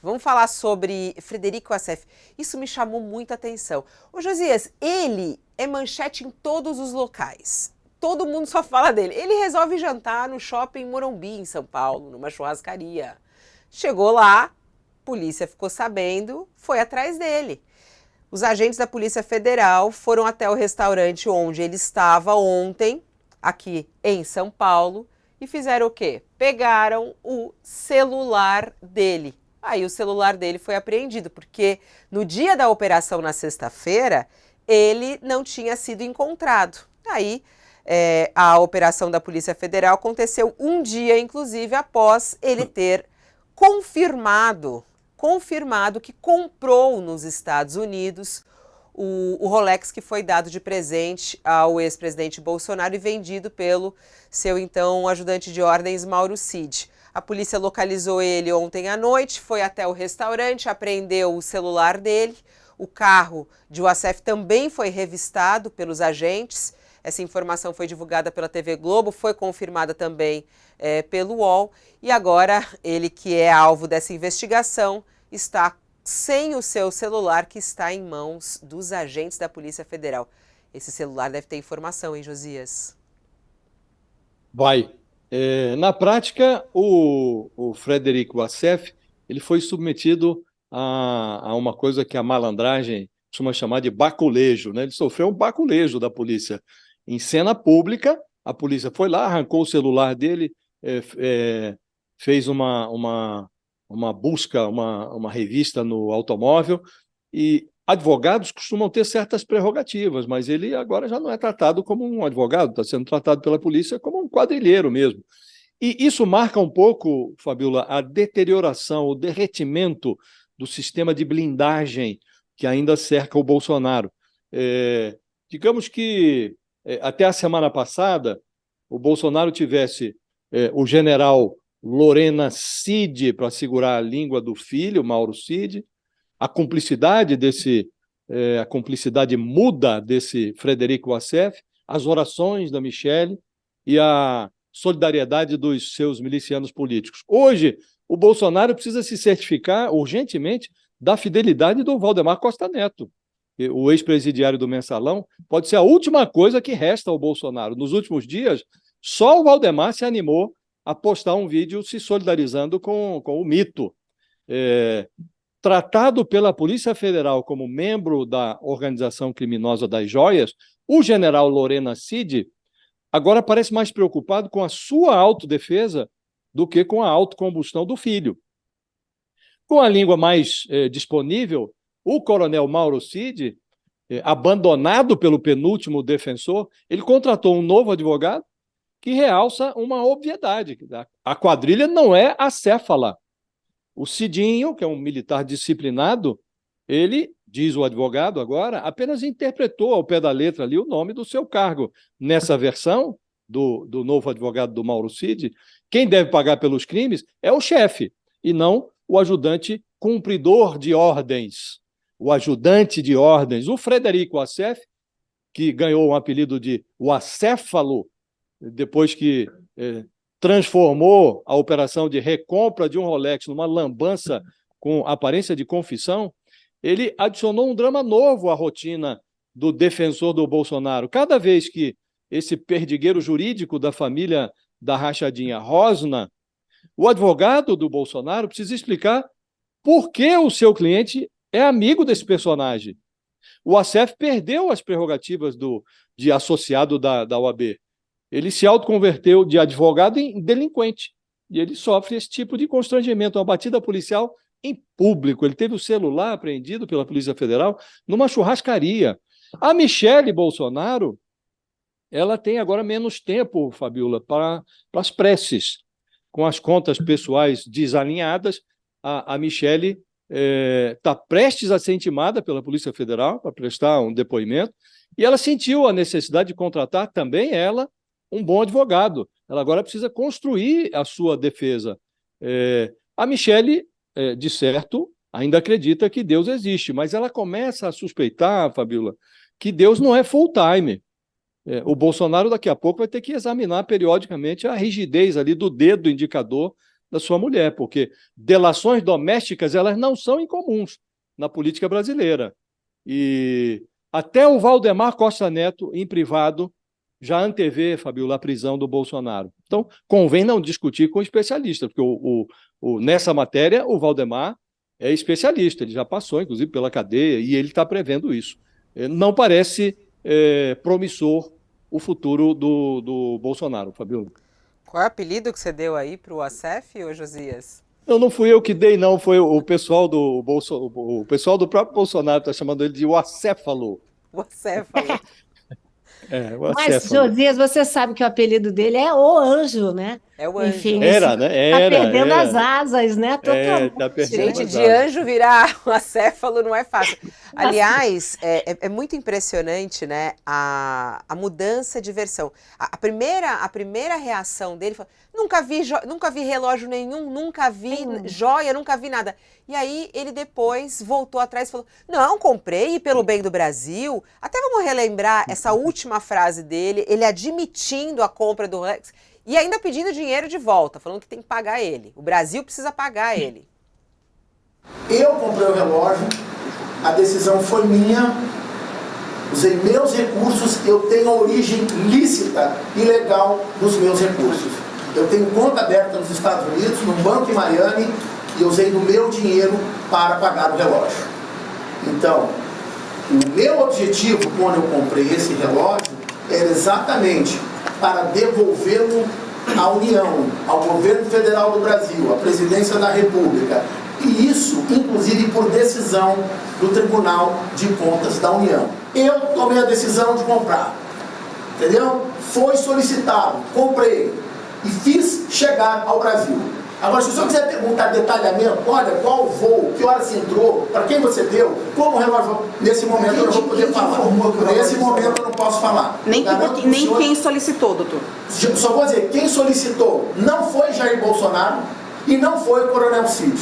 Vamos falar sobre Frederico Wassef. Isso me chamou muita atenção. Ô Josias, ele é manchete em todos os locais. Todo mundo só fala dele. Ele resolve jantar no shopping Morumbi, em São Paulo, numa churrascaria. Chegou lá, polícia ficou sabendo, foi atrás dele. Os agentes da Polícia Federal foram até o restaurante onde ele estava ontem, aqui em São Paulo, e fizeram o quê? Pegaram o celular dele. Aí o celular dele foi apreendido, porque no dia da operação, na sexta-feira, ele não tinha sido encontrado. Aí a operação da Polícia Federal aconteceu um dia, inclusive, após ele ter confirmado que comprou nos Estados Unidos o Rolex que foi dado de presente ao ex-presidente Bolsonaro e vendido pelo seu então ajudante de ordens, Mauro Cid. A polícia localizou ele ontem à noite, foi até o restaurante, apreendeu o celular dele. O carro de Wassef também foi revistado pelos agentes. Essa informação foi divulgada pela TV Globo, foi confirmada também pelo UOL. E agora, ele que é alvo dessa investigação, está sem o seu celular, que está em mãos dos agentes da Polícia Federal. Esse celular deve ter informação, hein, Josias? Vai. Na prática, o Frederico Wassef, ele foi submetido a uma coisa que a malandragem costuma chamar de baculejo, né? Ele sofreu um baculejo da polícia. Em cena pública, a polícia foi lá, arrancou o celular dele, fez uma busca, uma revista no automóvel, e advogados costumam ter certas prerrogativas, mas ele agora já não é tratado como um advogado, está sendo tratado pela polícia como um quadrilheiro mesmo. E isso marca um pouco, Fabiola, a deterioração, o derretimento do sistema de blindagem que ainda cerca o Bolsonaro. Digamos que até a semana passada o Bolsonaro tivesse o general Lorena Cid para segurar a língua do filho, Mauro Cid, a cumplicidade a cumplicidade muda desse Frederico Wassef, as orações da Michelle e a solidariedade dos seus milicianos políticos. Hoje, o Bolsonaro precisa se certificar urgentemente da fidelidade do Valdemar Costa Neto, o ex-presidiário do Mensalão. Pode ser a última coisa que resta ao Bolsonaro. Nos últimos dias, só o Valdemar se animou a postar um vídeo se solidarizando com o mito. Tratado pela Polícia Federal como membro da organização criminosa das joias, o general Lorena Cid agora parece mais preocupado com a sua autodefesa do que com a autocombustão do filho. Com a língua mais disponível, o coronel Mauro Cid, abandonado pelo penúltimo defensor, ele contratou um novo advogado que realça uma obviedade. A quadrilha não é acéfala. O Cidinho, que é um militar disciplinado, ele, diz o advogado agora, apenas interpretou ao pé da letra ali o nome do seu cargo. Nessa versão do novo advogado do Mauro Cid, quem deve pagar pelos crimes é o chefe, e não o ajudante cumpridor de ordens. O ajudante de ordens, o Frederico Wassef, que ganhou o apelido de Wacéfalo, depois que transformou a operação de recompra de um Rolex numa lambança com aparência de confissão, ele adicionou um drama novo à rotina do defensor do Bolsonaro. Cada vez que esse perdigueiro jurídico da família da rachadinha rosna, o advogado do Bolsonaro precisa explicar por que o seu cliente é amigo desse personagem. O Wassef perdeu as prerrogativas de associado da OAB. Ele se autoconverteu de advogado em delinquente. E ele sofre esse tipo de constrangimento, uma batida policial em público. Ele teve o celular apreendido pela Polícia Federal numa churrascaria. A Michelle Bolsonaro, ela tem agora menos tempo, Fabiola, para as preces. Com as contas pessoais desalinhadas, a Michelle está prestes a ser intimada pela Polícia Federal para prestar um depoimento, e ela sentiu a necessidade de contratar também ela um bom advogado. Ela agora precisa construir a sua defesa. A Michelle, de certo, ainda acredita que Deus existe, mas ela começa a suspeitar, Fabiola, que Deus não é full-time. O Bolsonaro daqui a pouco vai ter que examinar periodicamente a rigidez ali do dedo indicador da sua mulher, porque delações domésticas elas não são incomuns na política brasileira. E até o Valdemar Costa Neto, em privado, já antevê, Fabiola, a prisão do Bolsonaro. Então, convém não discutir com especialista, porque nessa matéria o Valdemar é especialista, ele já passou, inclusive, pela cadeia, e ele está prevendo isso. Não parece promissor o futuro do Bolsonaro, Fabiola. Qual é o apelido que você deu aí para o Acef, ô Josias? Não fui eu que dei, não, foi o pessoal o pessoal do próprio Bolsonaro está chamando ele de o acéfalo. O acéfalo. O Mas, acéfalo. Josias, você sabe que o apelido dele é o Anjo, né? É o Anjo. Enfim, Era, né? Tá perdendo as asas, né? Totalmente. Tá perdendo Gente, as de asas. anjo virar um acéfalo não é fácil. Aliás, é muito impressionante, né, a mudança de versão. A primeira reação dele foi: nunca vi relógio nenhum, nunca vi joia, nunca vi nada. E aí ele depois voltou atrás e falou: não, comprei pelo bem do Brasil. Até vamos relembrar essa última frase dele, ele admitindo a compra do Rolex e ainda pedindo dinheiro de volta, falando que tem que pagar ele. O Brasil precisa pagar ele. Eu comprei o relógio, a decisão foi minha, usei meus recursos, eu tenho a origem lícita e legal dos meus recursos. Eu tenho conta aberta nos Estados Unidos, num banco em Miami, e eu usei do meu dinheiro para pagar o relógio. Então, o meu objetivo quando eu comprei esse relógio era exatamente para devolvê-lo à União, ao governo federal do Brasil, à presidência da República. E isso, inclusive, por decisão do Tribunal de Contas da União. Eu tomei a decisão de comprar, entendeu? Foi solicitado, comprei e fiz chegar ao Brasil. Agora, se o senhor quiser perguntar detalhamento, olha, qual voo, que hora você entrou, para quem você deu, como o relógio, nesse momento eu não vou poder falar. Nesse momento eu não posso falar. Nem quem solicitou, doutor. Só vou dizer, quem solicitou não foi Jair Bolsonaro e não foi o Coronel Cid.